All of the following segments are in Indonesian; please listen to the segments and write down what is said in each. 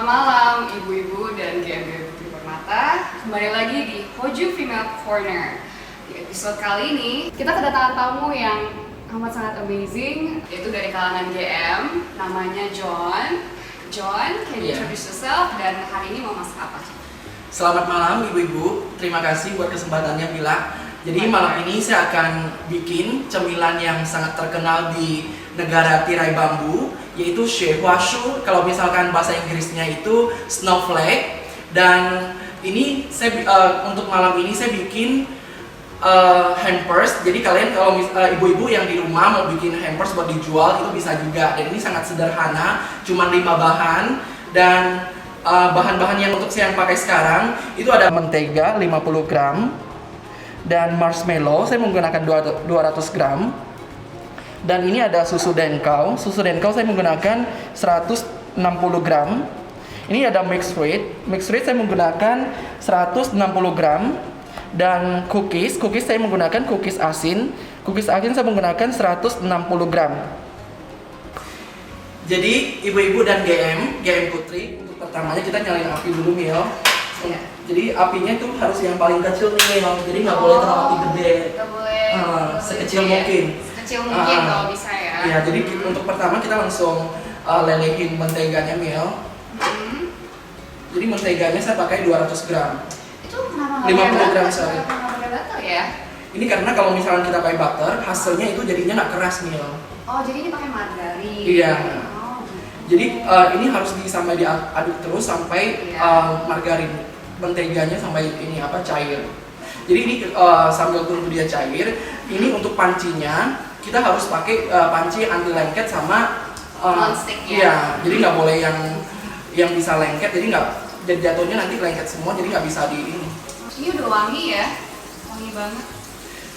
malam ibu-ibu dan GM Putri Permata. Kembali lagi di Hoju Female Corner. Di episode kali ini kita kedatangan tamu yang amat sangat amazing, yaitu dari kalangan GM, namanya John. John, can you introduce yourself dan hari ini mau masak apa? Selamat malam ibu-ibu, terima kasih buat kesempatannya Bila. Jadi malam ini saya akan bikin cemilan yang sangat terkenal di negara tirai bambu, yaitu Xuehua-shu. Kalau misalkan bahasa Inggrisnya itu snowflake. Dan ini saya untuk malam ini saya bikin hampers. Jadi kalian kalau ibu-ibu yang di rumah mau bikin hampers buat dijual itu bisa juga. Dan ini sangat sederhana, cuma 5 bahan. Dan bahan-bahan yang untuk saya pakai sekarang itu ada mentega 50 gram dan marshmallow saya menggunakan 200 gram. Dan ini ada susu denkau saya menggunakan 160 gram. Ini ada mixed fruit saya menggunakan 160 gram. Dan cookies saya menggunakan cookies asin saya menggunakan 160 gram. Jadi ibu-ibu dan GM Putri, untuk pertamanya kita nyalain api dulu Mil. Iya. Jadi apinya itu harus yang paling kecil nih Mil, jadi nggak boleh terlalu api gede. Nggak boleh. Sekecil mungkin. Sekecil mungkin kalau bisa ya. Iya, jadi untuk pertama kita langsung lelehin menteganya Mil. Jadi menteganya saya pakai 200 gram. Itu kenapa 50 gram sorry. Kenapa pakai butter ya? Ini karena kalau misalnya kita pakai butter, hasilnya itu jadinya nggak keras Mil. Oh, jadi ini pakai margarin. Iya. Jadi ini harus sampai diaduk terus sampai margarin menteganya sampai ini cair. Jadi ini sambil tunggu dia cair, ini untuk pancinya kita harus pakai panci anti lengket sama non-stick ya. Iya, jadi nggak boleh yang bisa lengket, jadi nggak jatuhnya nanti lengket semua, jadi nggak bisa di ini. Ini udah wangi ya, wangi banget.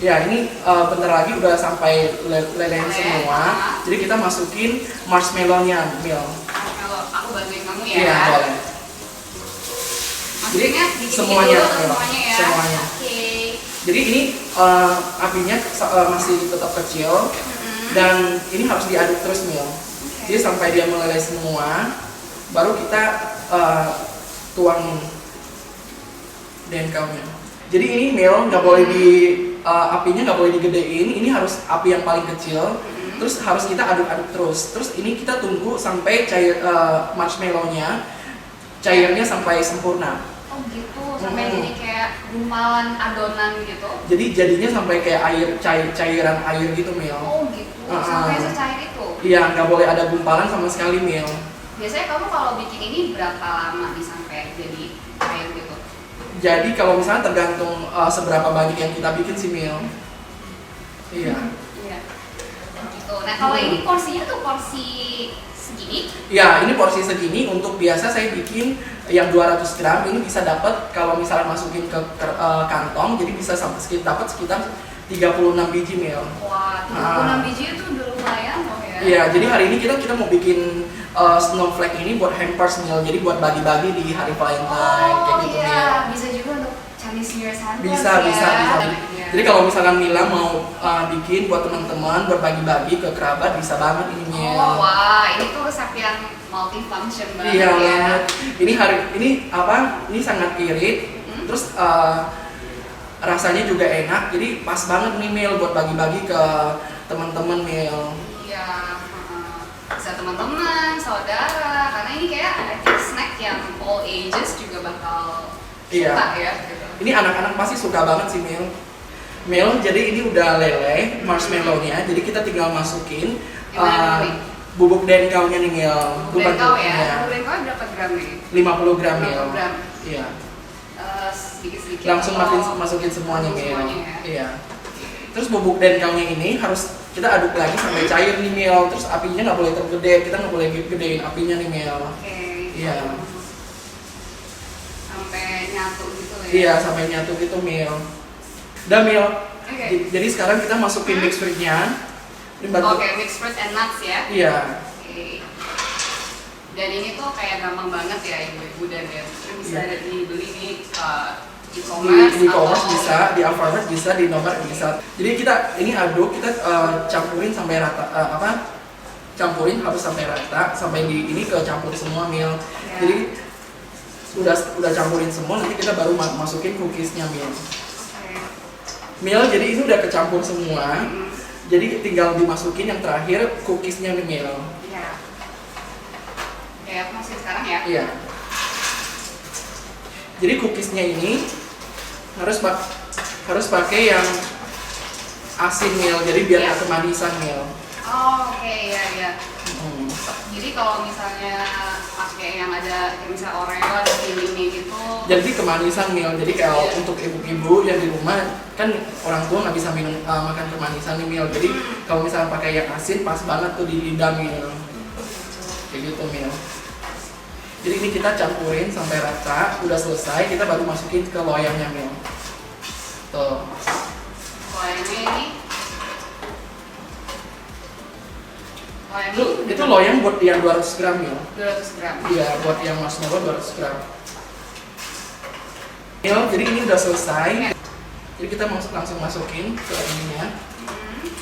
Ya ini bentar lagi udah sampai lelehin semua. Jadi kita masukin marshmallow-nya, Mil. Kalau aku bantuin kamu ya. Iya, boleh. Maksudnya Jadi semuanya dulu semuanya ya. Semuanya. Oke. Jadi ini apinya masih tetap kecil dan ini harus diaduk terus Mil. Jadi sampai dia meleleh semua, baru kita tuang denkaunya. Jadi ini Mil nggak boleh apinya nggak boleh digedein, ini harus api yang paling kecil. Terus harus kita aduk-aduk terus. Terus ini kita tunggu sampai cair marshmallow-nya cairnya sampai sempurna. Oh gitu, sampai jadi kayak gumpalan adonan gitu. Jadi jadinya sampai kayak cairan air gitu Mil. Oh gitu, sampai secair itu. Iya, nggak boleh ada gumpalan sama sekali Mil. Biasanya kamu kalau bikin ini berapa lama nih sampai jadi air gitu? Jadi kalau misalnya tergantung seberapa banyak yang kita bikin sih Mil. Iya. Iya. Gitu. Nah kalau ini porsinya tuh porsi segini? Ya, ini porsi segini. Untuk biasa saya bikin yang 200 gram ini bisa dapat kalau misalnya masukin ke kantong, jadi bisa dapat sekitar 36 biji Mil. Wah, 36 biji itu udah lumayan loh ya. Iya, jadi hari ini kita mau bikin snowflake ini buat hampers Mil. Jadi buat bagi-bagi di hari Valentine kayak gitu iya. Mil. Bisa juga untuk Chinese New Year hampers Bisa. Ya. Jadi kalau misalkan Mila mau bikin buat teman-teman, buat bagi-bagi ke kerabat, bisa banget ini Mil. Oh wah, ini tuh resep yang multifunction banget Iya ya. banget. Ini sangat irit. Terus rasanya juga enak. Jadi pas banget nih Mil buat bagi-bagi ke teman-teman Mil. Iya, bisa teman-teman, saudara. Karena ini kayak I think snack yang all ages juga bakal suka ya. Gitu. Ini anak-anak pasti suka banget sih Mil, jadi ini udah leleh marshmallow-nya. Jadi kita tinggal masukin bubuk denkaunya nih Mil. Bubuk denkau ya. Bubuk denkau berapa gram nih? 50 gram Mil. 50 gram. Iya. Sedikit-sedikit. Langsung masukin semuanya Mil. Ya. Iya. Terus bubuk denkaunya ini harus kita aduk lagi sampai cair nih Mil. Terus apinya nggak boleh tergede, kita nggak boleh gedein apinya nih Mil. Oke. Iya. Sampai nyatu gitu ya. Iya, sampai nyatu gitu Mil. Udah Mil. Okay. Jadi sekarang kita masukin mixed fruit-nya. Oke, mixed fruit and nuts ya. Iya. Oke. Dan ini tuh kayak gampang banget ya ibu-ibu dan ya. Bisa dibeli di e-commerce bisa, di Alfamart bisa, di Nomad bisa. Jadi kita ini aduk, kita campurin sampai rata, campurin harus sampai rata, sampai di ini kecampur semua Mil. Ya. Jadi udah campurin semua, nanti kita baru masukin cookiesnya Mil. Oke. Mil, jadi ini udah kecampur semua. Mm-mm. Jadi tinggal dimasukin yang terakhir cookiesnya nih Mil. Iya. Oke, aku masukin sekarang ya. Iya. Jadi cookiesnya ini harus pakai yang asin Mil, jadi biar nggak kemanisan Mil. Oh, oke, iya. Hmm. Jadi kalau misalnya pakai yang ada misalnya Oreo ada filingnya gitu. Jadi kemanisan Mil. Jadi kalau untuk ibu-ibu yang di rumah kan orang tua nggak bisa makan kemanisan nih Mil. Jadi kalau misalnya pakai yang asin pas banget tuh di lidah Mil. Kayak gitu Mil. Jadi ini kita campurin sampai rata, udah selesai kita baru masukin ke loyangnya Mil. Tuh. Loyangnya ini. Itu loyang buat yang 200 gram Mil. 200 gram. Iya, buat yang marshmallow 200 gram. Mil, jadi ini udah selesai. Jadi kita langsung masukin ke ininya,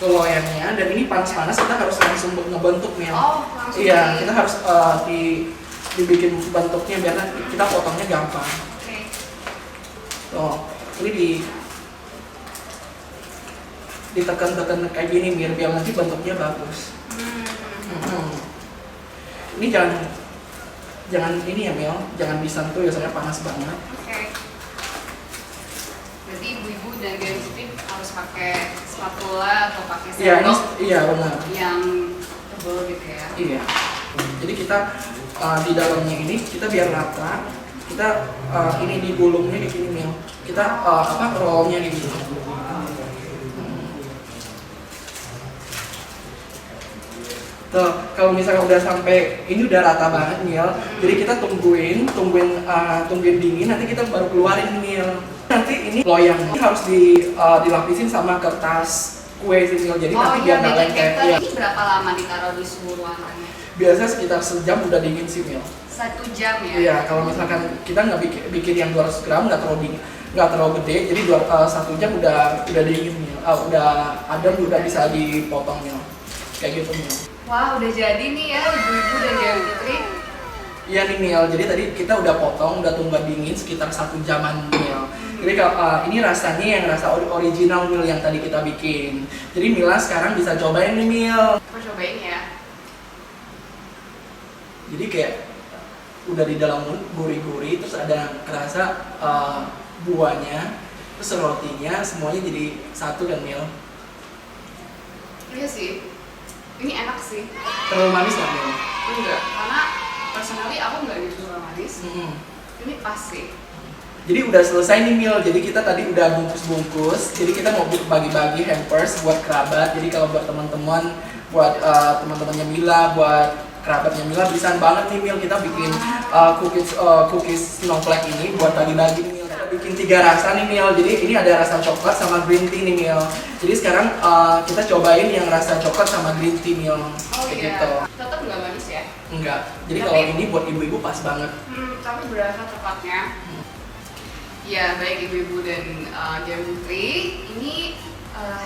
ke loyangnya. Dan ini panas-panas kita harus langsung ngebentuk Mil. Oh, langsung. Iya, kita harus dibikin bentuknya biar nanti kita potongnya gampang. Oke. Tuh, ini ditekan-tekan kayak gini biar nanti bentuknya bagus. Ini jangan ini ya Mel, jangan disentuh ya soalnya panas banget. Oke. Berarti ibu-ibu dan Gen harus pakai spatula atau pakai sendok Iya benar. yang tebal gitu ya. Iya. Jadi kita di dalamnya ini kita biar rata, kita ini digulungnya di sini Mel. Kita rollnya di sini. Tuh, kalau misalnya udah sampai ini udah rata banget Mil, jadi kita tungguin dingin, nanti kita baru keluarin Mil. Nanti ini loyang harus dilapisin sama kertas kue sih Mil, jadi nanti biar nggak lengket. Ya. Ini berapa lama ditaruh di suhu ruangannya? Biasa sekitar sejam udah dingin sih Mil. 1 jam ya? Iya, kalau misalkan kita nggak bikin yang 200 gram nggak terlalu dingin, nggak terlalu gede, jadi 1 jam udah dingin Mil, udah adem, udah bisa dipotong Mil, kayak gitu Mil. Wah, udah jadi nih ya ibu-ibu dan Gen Fitri. Iya nih Mil, jadi tadi kita udah potong, udah tunggu dingin sekitar 1 jaman Mil. Jadi ini rasanya yang rasa original Mil yang tadi kita bikin. Jadi Mila sekarang bisa cobain nih Mil. Aku cobain ya. Jadi kayak udah di dalam mulut gurih-gurih, terus ada kerasa buahnya, terus rotinya, semuanya jadi satu dan Mil. Iya sih. Ini enak sih. Terlalu manis nggak Mil? Enggak, karena personally aku nggak gitu suka manis. Ini pas sih. Jadi udah selesai nih Mil, jadi kita tadi udah bungkus-bungkus. Jadi kita mau bagi-bagi hampers buat kerabat. Jadi kalau buat teman-teman, buat teman-temannya Mila, buat kerabatnya Mila, bisa banget nih Mil kita bikin cookies snowflake ini buat bagi-bagi Mil. Kita bikin 3 rasa nih Mil. Jadi ini ada rasa coklat sama green tea nih Mil. Jadi sekarang kita cobain yang rasa coklat sama green tea Mil. Oh kayak iya, gitu. tetap nggak manis ya? Enggak. Jadi Tapi- kalau ini buat ibu-ibu pas banget. Tapi berasa coklatnya. Ya, baik ibu-ibu dan Gen Fitri, ini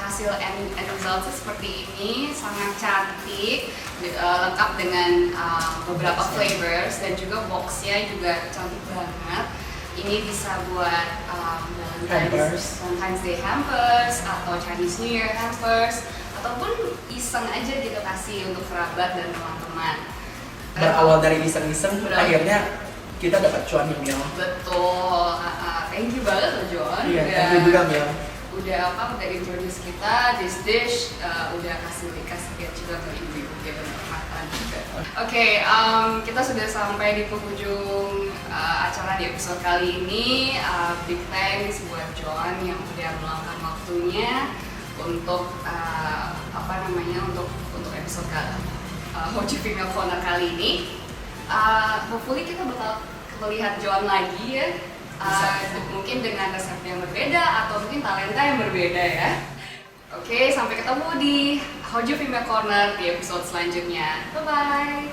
hasil end resultnya seperti ini, sangat cantik, lengkap dengan beberapa flavors dan juga boxnya juga cantik banget. Ini bisa buat Valentine's Day hampers atau Chinese New Year hampers ataupun iseng aja gitu kasih untuk kerabat dan teman-teman. Berawal dari iseng-iseng, akhirnya kita dapat cuan nih Mil. Betul. Thank you banget loh John. Iya, thank you juga Mil. Udah introduce kita this dish, udah kasih lihat juga ke ibu-ibu dia berkesempatan juga. Oke, kita sudah sampai di penghujung acara di episode kali ini. Big thanks buat John yang udah meluangkan waktunya untuk untuk episode Hoju Female Corner kali ini. Hopefully kita bakal melihat John lagi ya. Mungkin dengan resep yang berbeda atau mungkin talenta yang berbeda ya. Oke, sampai ketemu di Hoju Female Corner di episode selanjutnya. Bye bye.